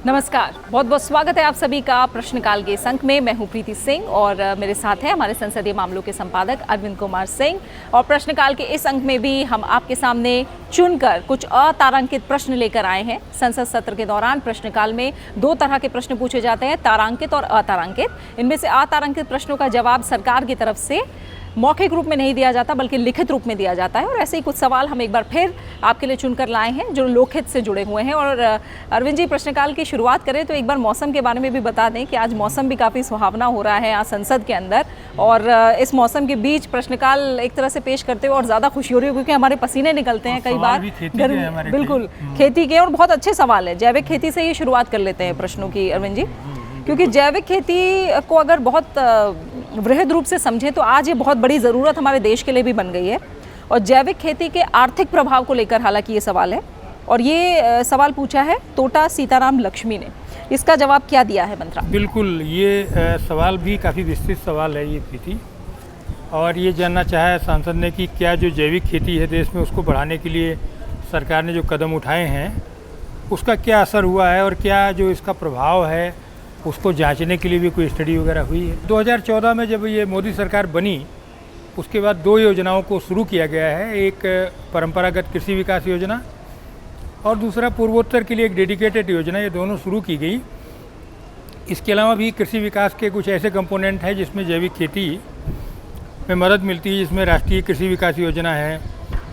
नमस्कार, बहुत बहुत स्वागत है आप सभी का प्रश्नकाल के इस अंक में। मैं हूं प्रीति सिंह और मेरे साथ हैं हमारे संसदीय मामलों के संपादक अरविंद कुमार सिंह। और प्रश्नकाल के इस अंक में भी हम आपके सामने चुनकर कुछ अतारांकित प्रश्न लेकर आए हैं। संसद सत्र के दौरान प्रश्नकाल में दो तरह के प्रश्न पूछे जाते हैं, तारांकित और अतारांकित। इनमें से अतारांकित प्रश्नों का जवाब सरकार की तरफ से मौखिक रूप में नहीं दिया जाता बल्कि लिखित रूप में दिया जाता है। और ऐसे ही कुछ सवाल हम एक बार फिर आपके लिए चुनकर लाए हैं जो लोकहित से जुड़े हुए हैं। और अरविंद जी, प्रश्नकाल की शुरुआत करें तो एक बार मौसम के बारे में भी बता दें कि आज मौसम भी काफ़ी सुहावना हो रहा है यहाँ संसद के अंदर। और इस मौसम के बीच प्रश्नकाल एक तरह से पेश करते हुए और ज़्यादा खुशी हो रही है क्योंकि हमारे पसीने निकलते हैं कई बार गर्मी। बिल्कुल, खेती के और बहुत अच्छे सवाल है। जैविक खेती से ही शुरुआत कर लेते हैं प्रश्नों की अरविंद जी, क्योंकि जैविक खेती को अगर बहुत वृहद रूप से समझें तो आज ये बहुत बड़ी ज़रूरत हमारे देश के लिए भी बन गई है। और जैविक खेती के आर्थिक प्रभाव को लेकर हालांकि ये सवाल है, और ये सवाल पूछा है तोटा सीताराम लक्ष्मी ने। इसका जवाब क्या दिया है मंत्रा? बिल्कुल, ये सवाल भी काफ़ी विस्तृत सवाल है ये प्रीति, और ये जानना चाहा है सांसद ने कि क्या जो जैविक खेती है देश में उसको बढ़ाने के लिए सरकार ने जो कदम उठाए हैं उसका क्या असर हुआ है, और क्या जो इसका प्रभाव है उसको जांचने के लिए भी कोई स्टडी वगैरह हुई है। 2014 में जब ये मोदी सरकार बनी उसके बाद दो योजनाओं को शुरू किया गया है, एक परंपरागत कृषि विकास योजना और दूसरा पूर्वोत्तर के लिए एक डेडिकेटेड योजना। ये दोनों शुरू की गई। इसके अलावा भी कृषि विकास के कुछ ऐसे कंपोनेंट हैं जिसमें जैविक खेती में मदद मिलती है, जिसमें राष्ट्रीय कृषि विकास योजना है,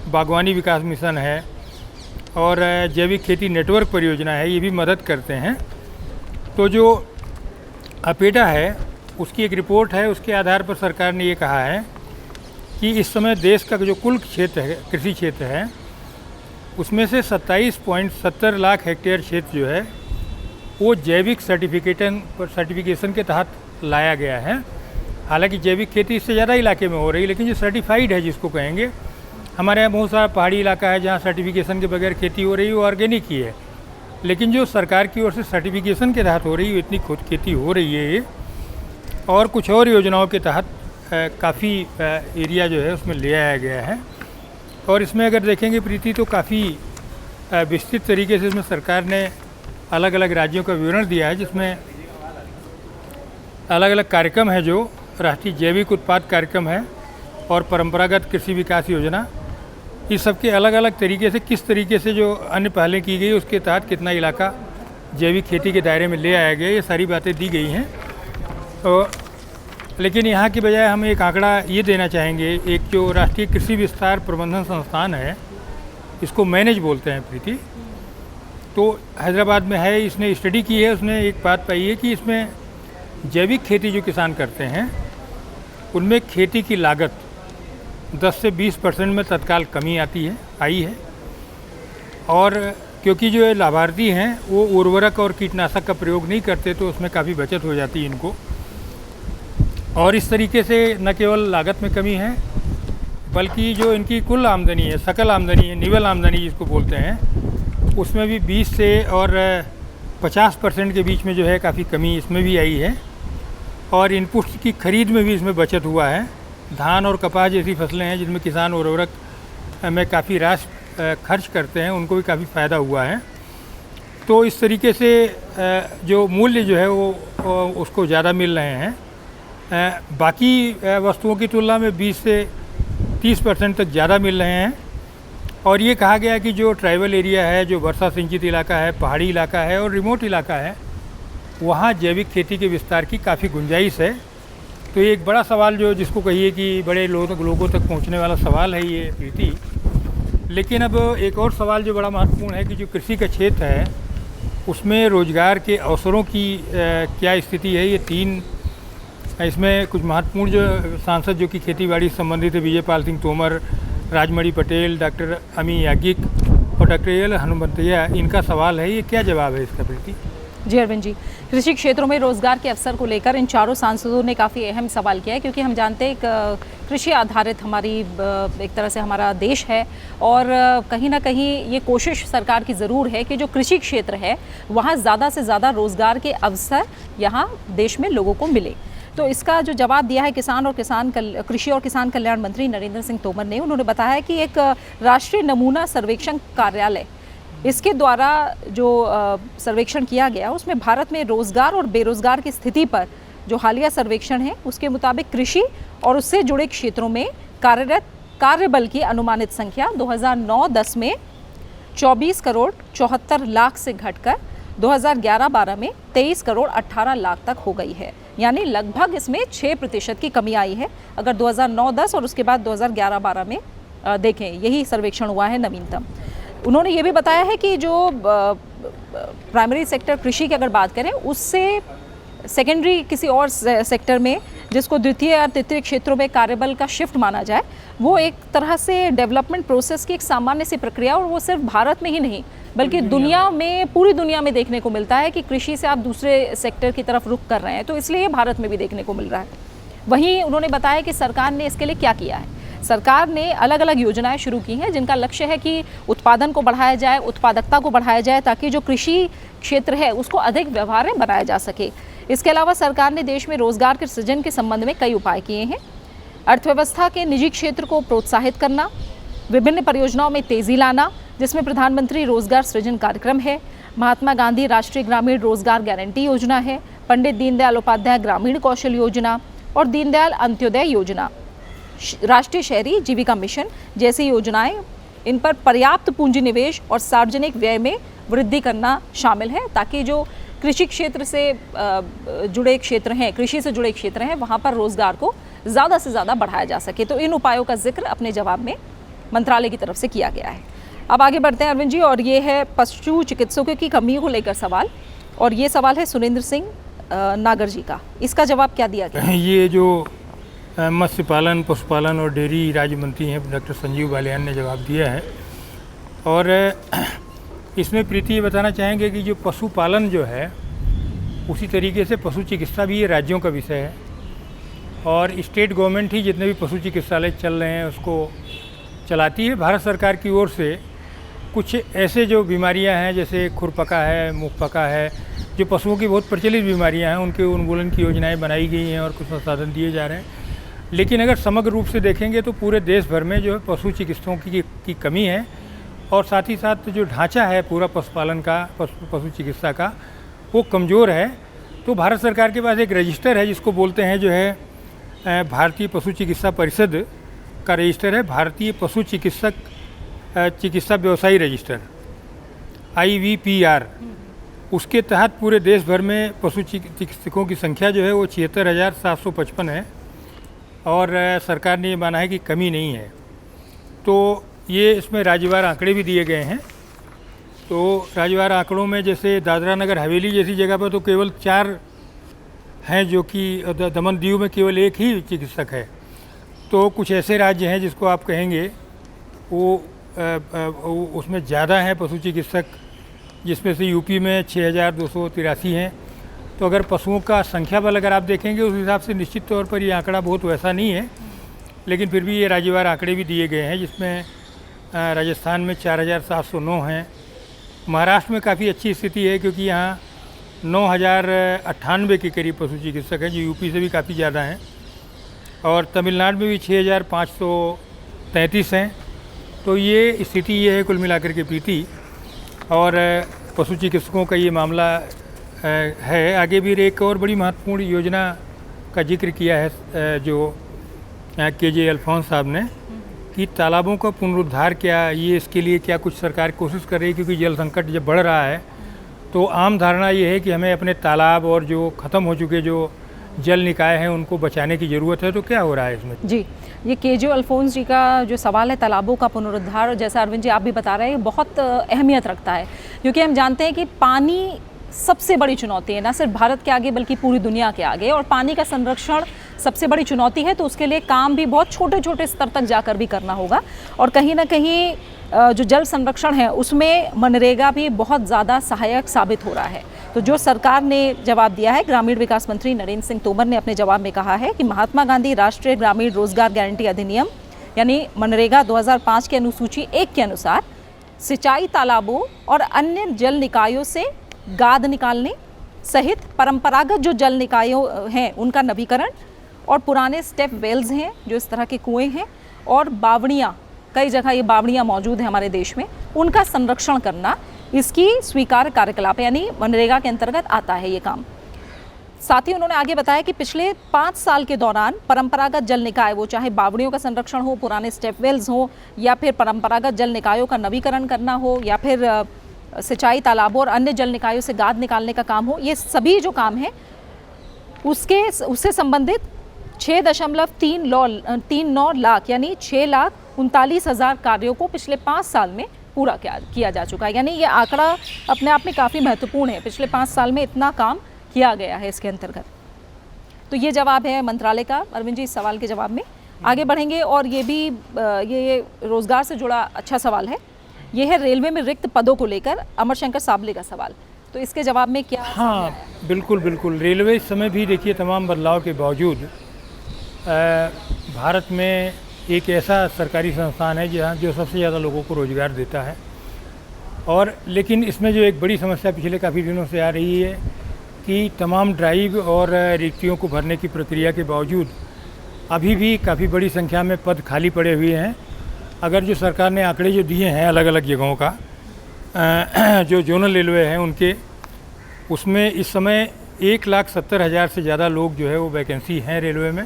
बागवानी विकास मिशन है और जैविक खेती नेटवर्क परियोजना है, ये भी मदद करते हैं। तो जो अपेडा है उसकी एक रिपोर्ट है, उसके आधार पर सरकार ने ये कहा है कि इस समय देश का जो कुल क्षेत्र है, कृषि क्षेत्र है, उसमें से 27.70 लाख हेक्टेयर क्षेत्र जो है वो जैविक सर्टिफिकेशन के तहत लाया गया है। हालांकि जैविक खेती इससे ज़्यादा इलाके में हो रही है, लेकिन जो सर्टिफाइड है जिसको कहेंगे, हमारे यहाँ बहुत सारा पहाड़ी इलाका है जहाँ सर्टिफिकेशन के बगैर खेती हो रही है, वो ऑर्गेनिक ही है। लेकिन जो सरकार की ओर से सर्टिफिकेशन के तहत हो रही है इतनी खुद खेती हो रही है ये, और कुछ और योजनाओं के तहत काफ़ी एरिया जो है उसमें ले आया गया है। और इसमें अगर देखेंगे प्रीति तो काफ़ी विस्तृत तरीके से इसमें सरकार ने अलग अलग राज्यों का विवरण दिया है, जिसमें अलग अलग कार्यक्रम है, जो राष्ट्रीय जैविक उत्पाद कार्यक्रम है और परंपरागत कृषि विकास योजना, इस सब के अलग अलग तरीके से किस तरीके से जो अन्य पहलें की गई उसके तहत कितना इलाका जैविक खेती के दायरे में ले आया गया, ये सारी बातें दी गई हैं। तो लेकिन यहाँ की बजाय हम एक आंकड़ा ये देना चाहेंगे, एक जो राष्ट्रीय कृषि विस्तार प्रबंधन संस्थान है, इसको मैनेज बोलते हैं प्रीति, तो हैदराबाद में है, इसने स्टडी की है। उसने एक बात पाई है कि इसमें जैविक खेती जो किसान करते हैं उनमें खेती की लागत 10 से 20% में तत्काल कमी आई है। और क्योंकि जो लाभार्थी हैं वो उर्वरक और कीटनाशक का प्रयोग नहीं करते तो उसमें काफ़ी बचत हो जाती है इनको। और इस तरीके से न केवल लागत में कमी है बल्कि जो इनकी कुल आमदनी है, सकल आमदनी है, निवल आमदनी जिसको बोलते हैं, उसमें भी 20 से और 50% के बीच में जो है काफ़ी कमी इसमें भी आई है। और इनपुट्स की खरीद में भी इसमें बचत हुआ है। धान और कपास जैसी फसलें हैं जिनमें किसान उर्वरक में काफ़ी राशि खर्च करते हैं, उनको भी काफ़ी फ़ायदा हुआ है। तो इस तरीके से जो मूल्य जो है वो उसको ज़्यादा मिल रहे हैं। बाकी वस्तुओं की तुलना में 20 से 30% तक ज़्यादा मिल रहे हैं। और ये कहा गया कि जो ट्राइबल एरिया है, जो वर्षा सिंचित इलाका है, पहाड़ी इलाका है और रिमोट इलाका है, वहाँ जैविक खेती के विस्तार की काफ़ी गुंजाइश है। तो ये एक बड़ा सवाल जो जिसको कहिए कि बड़े लोगों तक पहुंचने वाला सवाल है ये प्रीति। लेकिन अब एक और सवाल जो बड़ा महत्वपूर्ण है कि जो कृषि का क्षेत्र है उसमें रोजगार के अवसरों की क्या स्थिति है। ये तीन इसमें कुछ महत्वपूर्ण जो सांसद जो कि खेतीबाड़ी से संबंधित है, विजय पाल सिंह तोमर, राजमणि पटेल, डॉक्टर अमी याज्ञिक और डॉक्टर एल हनुमंतैया, इनका सवाल है, ये क्या जवाब है इसका प्रीति? जी अरविंद जी, कृषि क्षेत्रों में रोजगार के अवसर को लेकर इन चारों सांसदों ने काफ़ी अहम सवाल किया है, क्योंकि हम जानते हैं कृषि आधारित हमारी एक तरह से हमारा देश है। और कहीं ना कहीं ये कोशिश सरकार की ज़रूर है कि जो कृषि क्षेत्र है वहाँ ज़्यादा से ज़्यादा रोजगार के अवसर यहाँ देश में लोगों को मिले। तो इसका जो जवाब दिया है कृषि और किसान कल्याण मंत्री नरेंद्र सिंह तोमर ने, उन्होंने बताया कि एक राष्ट्रीय नमूना सर्वेक्षण कार्यालय इसके द्वारा जो सर्वेक्षण किया गया उसमें भारत में रोजगार और बेरोजगार की स्थिति पर जो हालिया सर्वेक्षण है उसके मुताबिक कृषि और उससे जुड़े क्षेत्रों में कार्यरत कार्यबल की अनुमानित संख्या 2009-10 में 24 करोड़ 74 लाख से घटकर 2011-12 में 23 करोड़ 18 लाख तक हो गई है। यानी लगभग इसमें 6% की कमी आई है अगर 2009-10 और उसके बाद 2011-12 में देखें, यही सर्वेक्षण हुआ है नवीनतम। उन्होंने ये भी बताया है कि जो प्राइमरी सेक्टर कृषि की अगर बात करें उससे सेकेंडरी किसी और सेक्टर में जिसको द्वितीय या तृतीय क्षेत्रों में कार्यबल का शिफ्ट माना जाए, वो एक तरह से डेवलपमेंट प्रोसेस की एक सामान्य सी प्रक्रिया, और वो सिर्फ भारत में ही नहीं बल्कि दुनिया में, पूरी दुनिया में देखने को मिलता है कि कृषि से आप दूसरे सेक्टर की तरफ रुख कर रहे हैं, तो इसलिए भारत में भी देखने को मिल रहा है। वहीं उन्होंने बताया कि सरकार ने इसके लिए क्या किया है। सरकार ने अलग अलग योजनाएं शुरू की हैं जिनका लक्ष्य है कि उत्पादन को बढ़ाया जाए, उत्पादकता को बढ़ाया जाए, ताकि जो कृषि क्षेत्र है उसको अधिक व्यवहार्य बनाया जा सके। इसके अलावा सरकार ने देश में रोजगार के सृजन के संबंध में कई उपाय किए हैं। अर्थव्यवस्था के निजी क्षेत्र को प्रोत्साहित करना, विभिन्न परियोजनाओं में तेजी लाना जिसमें प्रधानमंत्री रोजगार सृजन कार्यक्रम है, महात्मा गांधी राष्ट्रीय ग्रामीण रोजगार गारंटी योजना है, पंडित दीनदयाल उपाध्याय ग्रामीण कौशल योजना और दीनदयाल अंत्योदय योजना, राष्ट्रीय शहरी जीविका मिशन जैसी योजनाएं, इन पर पर्याप्त पूंजी निवेश और सार्वजनिक व्यय में वृद्धि करना शामिल है, ताकि जो कृषि क्षेत्र से जुड़े क्षेत्र हैं, कृषि से जुड़े क्षेत्र हैं, वहाँ पर रोजगार को ज़्यादा से ज़्यादा बढ़ाया जा सके। तो इन उपायों का जिक्र अपने जवाब में मंत्रालय की तरफ से किया गया है। अब आगे बढ़ते हैं अरविंद जी, और ये है पशु चिकित्सकों की कमी को लेकर सवाल, और ये सवाल है सुरेंद्र सिंह नागर जी का। इसका जवाब क्या दिया गया? ये जो मत्स्य पालन, पशुपालन और डेयरी राज्य मंत्री हैं डॉक्टर संजीव बालियान ने जवाब दिया है, और इसमें प्रीति ये बताना चाहेंगे कि जो पशुपालन जो है उसी तरीके से पशु चिकित्सा भी ये राज्यों का विषय है, और स्टेट गवर्नमेंट ही जितने भी पशु चिकित्सालय चल रहे हैं उसको चलाती है। भारत सरकार की ओर से कुछ ऐसे जो बीमारियां हैं जैसे खुरपका है, मुंहपका है, जो पशुओं की बहुत प्रचलित बीमारियां हैं, उनके उन्मूलन की योजनाएं बनाई गई हैं और कुछ संसाधन दिए जा रहे हैं। लेकिन अगर समग्र रूप से देखेंगे तो पूरे देश भर में जो है पशु चिकित्सकों की कमी है, और साथ ही साथ जो ढांचा है पूरा पशुपालन का, पशु चिकित्सा का, वो कमज़ोर है। तो भारत सरकार के पास एक रजिस्टर है जिसको बोलते हैं जो है भारतीय पशु चिकित्सा परिषद का रजिस्टर है, भारतीय पशु चिकित्सा व्यवसायी रजिस्टर IVPR। उसके तहत पूरे देश भर में पशु चिकित्सकों की संख्या जो है वो 76,755 है, और सरकार ने ये माना है कि कमी नहीं है। तो ये इसमें राज्यवार आंकड़े भी दिए गए हैं। तो राज्यवार आंकड़ों में जैसे दादरा नगर हवेली जैसी जगह पर तो केवल 4 हैं, जो कि दमन दीव में केवल 1 ही चिकित्सक है। तो कुछ ऐसे राज्य हैं जिसको आप कहेंगे वो उसमें ज़्यादा हैं पशु चिकित्सक, जिसमें से यूपी में 6,283 हैं। तो अगर पशुओं का संख्या बल अगर आप देखेंगे उस हिसाब से निश्चित तौर पर ये आंकड़ा बहुत वैसा नहीं है, लेकिन फिर भी ये राज्यवार आंकड़े भी दिए गए हैं, जिसमें राजस्थान में 4,709 हैं। महाराष्ट्र में काफ़ी अच्छी स्थिति है क्योंकि यहाँ 9,098 के करीब पशु चिकित्सक हैं, जो यूपी से भी काफ़ी ज़्यादा हैं, और तमिलनाडु में भी 6,533 हैं। तो ये स्थिति ये है कुल मिलाकर के प्रीति, और पशु चिकित्सकों का ये मामला है। आगे भी एक और बड़ी महत्वपूर्ण योजना का जिक्र किया है जो KJ अल्फोंस साहब ने, कि तालाबों का पुनरुद्धार, क्या ये इसके लिए क्या कुछ सरकार कोशिश कर रही है, क्योंकि जल संकट जब बढ़ रहा है तो आम धारणा ये है कि हमें अपने तालाब और जो ख़त्म हो चुके जो जल निकाय हैं उनको बचाने की ज़रूरत है। तो क्या हो रहा है इसमें? जी, ये KJ अल्फोंस जी का जो सवाल है तालाबों का पुनरुद्धार, जैसा अरविंद जी आप भी बता रहे हैं, बहुत अहमियत रखता है, क्योंकि हम जानते हैं कि पानी सबसे बड़ी चुनौती है, ना सिर्फ भारत के आगे बल्कि पूरी दुनिया के आगे, और पानी का संरक्षण सबसे बड़ी चुनौती है। तो उसके लिए काम भी बहुत छोटे छोटे स्तर तक जाकर भी करना होगा, और कहीं ना कहीं जो जल संरक्षण है उसमें मनरेगा भी बहुत ज़्यादा सहायक साबित हो रहा है। तो जो सरकार ने जवाब दिया है, ग्रामीण विकास मंत्री नरेंद्र सिंह तोमर ने अपने जवाब में कहा है कि महात्मा गांधी राष्ट्रीय ग्रामीण रोजगार गारंटी अधिनियम यानी मनरेगा 2005 की अनुसूची 1 के अनुसार सिंचाई तालाबों और अन्य जल निकायों से गाद निकालने सहित परंपरागत जो जल निकायों हैं उनका नवीकरण, और पुराने स्टेप वेल्स हैं जो इस तरह के कुएं हैं, और बावड़ियाँ, कई जगह ये बावड़ियाँ मौजूद हैं हमारे देश में, उनका संरक्षण करना, इसकी स्वीकार्य कार्यकलाप यानी मनरेगा के अंतर्गत आता है ये काम। साथ ही उन्होंने आगे बताया कि पिछले 5 साल के दौरान परंपरागत जल निकाय, वो चाहे बावड़ियों का संरक्षण हो, पुराने स्टेप वेल्स हो, या फिर परंपरागत जल निकायों का नवीकरण करना हो, या फिर सिंचाई तालाबों और अन्य जल निकायों से गाद निकालने का काम हो, ये सभी जो काम है उससे संबंधित 6.39 लाख यानी 6,39,000 कार्यों को पिछले 5 साल में पूरा किया जा चुका है। यानी ये आंकड़ा अपने आप में काफ़ी महत्वपूर्ण है। पिछले 5 साल में इतना काम किया गया है इसके अंतर्गत। तो ये जवाब है मंत्रालय का। अरविंद जी, इस सवाल के जवाब में आगे बढ़ेंगे और ये भी ये रोजगार से जुड़ा अच्छा सवाल है। ये है रेलवे में रिक्त पदों को लेकर अमर शंकर साबले का सवाल। तो इसके जवाब में क्या? हाँ, बिल्कुल बिल्कुल। रेलवे इस समय भी देखिए तमाम बदलाव के बावजूद भारत में एक ऐसा सरकारी संस्थान है जहाँ जो सबसे ज़्यादा लोगों को रोज़गार देता है। और लेकिन इसमें जो एक बड़ी समस्या पिछले काफ़ी दिनों से आ रही है कि तमाम ड्राइव और रिक्तियों को भरने की प्रक्रिया के बावजूद अभी भी काफ़ी बड़ी संख्या में पद खाली पड़े हुए हैं। अगर जो सरकार ने आंकड़े जो दिए हैं अलग अलग जगहों का, जो जोनल रेलवे हैं उनके, उसमें इस समय 1,70,000 से ज़्यादा लोग जो है वो वैकेंसी हैं रेलवे में।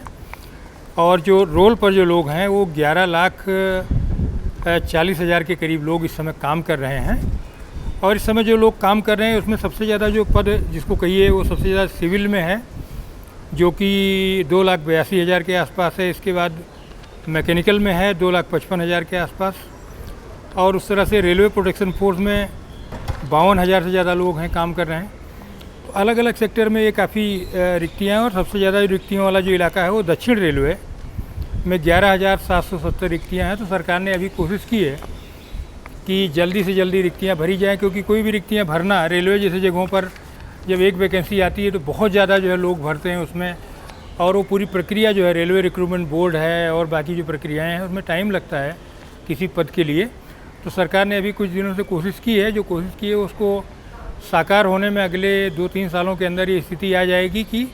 और जो रोल पर जो लोग हैं वो 11,40,000 के करीब लोग इस समय काम कर रहे हैं। और इस समय जो लोग काम कर रहे हैं उसमें सबसे ज़्यादा जो पद जिसको कहिए वो सबसे ज़्यादा सिविल में है, जो कि 2,82,000 के आसपास है। इसके बाद मैकेनिकल में है 2,55,000 के आसपास। और उस तरह से रेलवे प्रोटेक्शन फोर्स में 52,000 से ज़्यादा लोग हैं काम कर रहे हैं। तो अलग अलग सेक्टर में ये काफ़ी रिक्तियाँ हैं। और सबसे ज़्यादा रिक्तियों वाला जो इलाका है वो दक्षिण रेलवे में 11,770 रिक्तियाँ हैं। तो सरकार ने अभी कोशिश की है कि जल्दी से जल्दी रिक्तियाँ भरी जाएँ, क्योंकि कोई भी रिक्तियाँ भरना रेलवे जैसे जगहों पर जब एक वैकेंसी आती है तो बहुत ज़्यादा जो है लोग भरते हैं उसमें। और वो पूरी प्रक्रिया जो है रेलवे रिक्रूटमेंट बोर्ड है और बाकी जो प्रक्रियाएँ हैं उसमें टाइम लगता है किसी पद के लिए। तो सरकार ने अभी कुछ दिनों से कोशिश की है, जो कोशिश की है उसको साकार होने में अगले 2-3 सालों के अंदर ये स्थिति आ जाएगी कि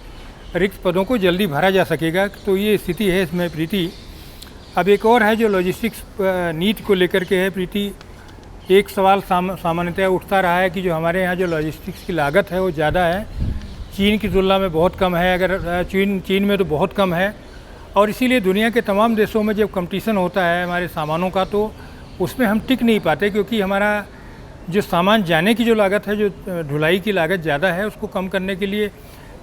रिक्त पदों को जल्दी भरा जा सकेगा। तो ये स्थिति है इसमें प्रीति। अब एक और है जो लॉजिस्टिक्स नीति को लेकर के है प्रीति। एक सवाल सामान्यतः उठता रहा है कि जो हमारे यहाँ जो लॉजिस्टिक्स की लागत है वो ज़्यादा है, चीन की तुलना में बहुत कम है। अगर चीन में तो बहुत कम है। और इसीलिए दुनिया के तमाम देशों में जब कंपटीशन होता है हमारे सामानों का तो उसमें हम टिक नहीं पाते, क्योंकि हमारा जो सामान जाने की जो लागत है, जो ढुलाई की लागत ज़्यादा है, उसको कम करने के लिए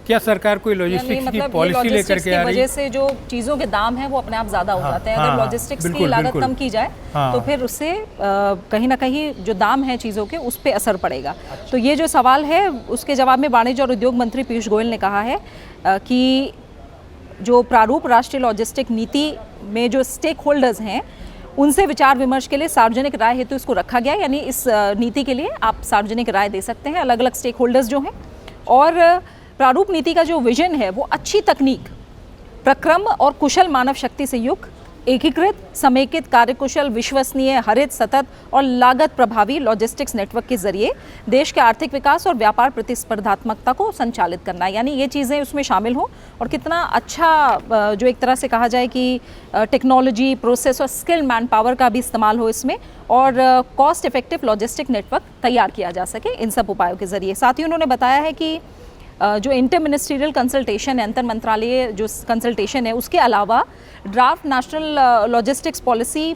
क्या सरकार कोई लॉजिस्टिक्स की पॉलिसी लेकर के आ रही है? वजह से जो चीज़ों के दाम हैं वो अपने आप ज़्यादा हो जाते हैं। अगर लॉजिस्टिक्स की लागत कम की जाए तो फिर उससे कहीं ना कहीं जो दाम है चीज़ों के उस पर असर पड़ेगा। तो ये जो सवाल है उसके जवाब में वाणिज्य और उद्योग मंत्री पीयूष गोयल ने कहा है कि जो प्रारूप राष्ट्रीय लॉजिस्टिक नीति में जो स्टेक होल्डर्स हैं उनसे विचार विमर्श के लिए सार्वजनिक राय हेतु इसको रखा गया। यानी इस नीति के लिए आप सार्वजनिक राय दे सकते हैं, अलग अलग स्टेक होल्डर्स जो हैं। और प्रारूप नीति का जो विजन है वो अच्छी तकनीक, प्रक्रम और कुशल मानव शक्ति से युक्त एकीकृत, समेकित, कार्यकुशल, विश्वसनीय, हरित, सतत और लागत प्रभावी लॉजिस्टिक्स नेटवर्क के जरिए देश के आर्थिक विकास और व्यापार प्रतिस्पर्धात्मकता को संचालित करना है। यानी ये चीज़ें उसमें शामिल हों और कितना अच्छा जो एक तरह से कहा जाए कि टेक्नोलॉजी, प्रोसेस और स्किल मैन पावर का भी इस्तेमाल हो इसमें, और कॉस्ट इफेक्टिव लॉजिस्टिक नेटवर्क तैयार किया जा सके इन सब उपायों के जरिए। साथ ही उन्होंने बताया है कि जो इंटर मिनिस्ट्रियल कंसल्टेशन है, अंतर मंत्रालय जो कंसल्टेशन है, उसके अलावा ड्राफ्ट नेशनल लॉजिस्टिक्स पॉलिसी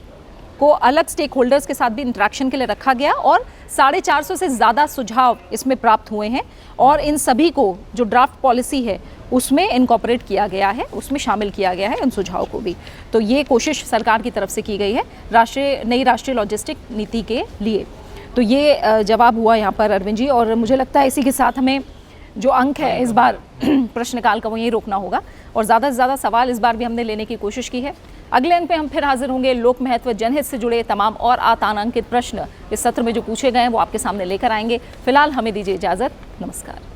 को अलग स्टेक होल्डर्स के साथ भी इंटरेक्शन के लिए रखा गया और 450 से ज़्यादा सुझाव इसमें प्राप्त हुए हैं। और इन सभी को जो ड्राफ्ट पॉलिसी है उसमें इनकॉर्पोरेट किया गया है, उसमें शामिल किया गया है इन सुझावों को भी। तो ये कोशिश सरकार की तरफ से की गई है नई राष्ट्रीय लॉजिस्टिक नीति के लिए। तो ये जवाब हुआ यहाँ पर अरविंद जी। और मुझे लगता है इसी के साथ हमें जो अंक है इस बार प्रश्नकाल का वो यही रोकना होगा। और ज़्यादा से ज़्यादा सवाल इस बार भी हमने लेने की कोशिश की है। अगले अंक पे हम फिर हाजिर होंगे। लोक महत्व जनहित से जुड़े तमाम और आतानांकित प्रश्न इस सत्र में जो पूछे गए हैं वो आपके सामने लेकर आएंगे। फिलहाल हमें दीजिए इजाज़त। नमस्कार।